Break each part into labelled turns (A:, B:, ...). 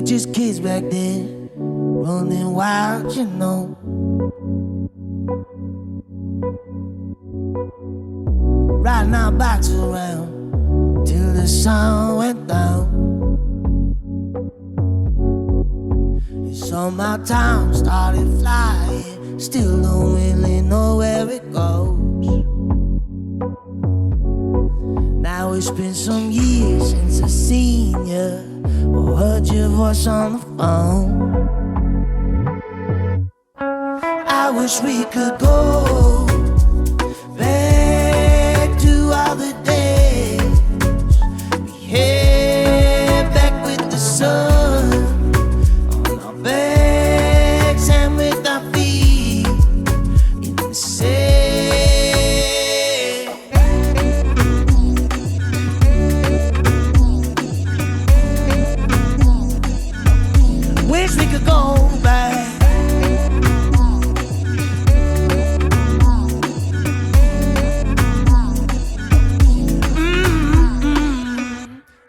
A: just kids back then, running wild, you know. Riding our bikes around till the sun went down. And so my time started flying, still don't really know where it goes. Now it's been some years since I seen you or heard your voice on the phone. I wish we could go back to all the days we had back with the sun on our backs and with our feet in the sand. Wish we could go back.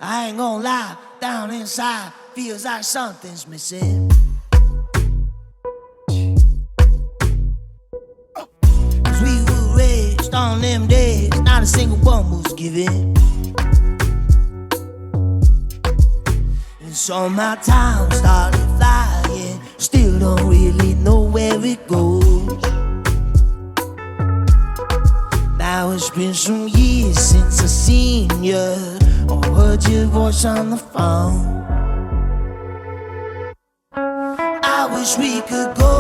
A: I ain't gonna lie, down inside feels like something's missing. Cause we were raised on them days, not a single one was given. And so my time started flying, still don't really know where it goes. Now it's been some years since I seen you or heard your voice on the phone. I wish we could go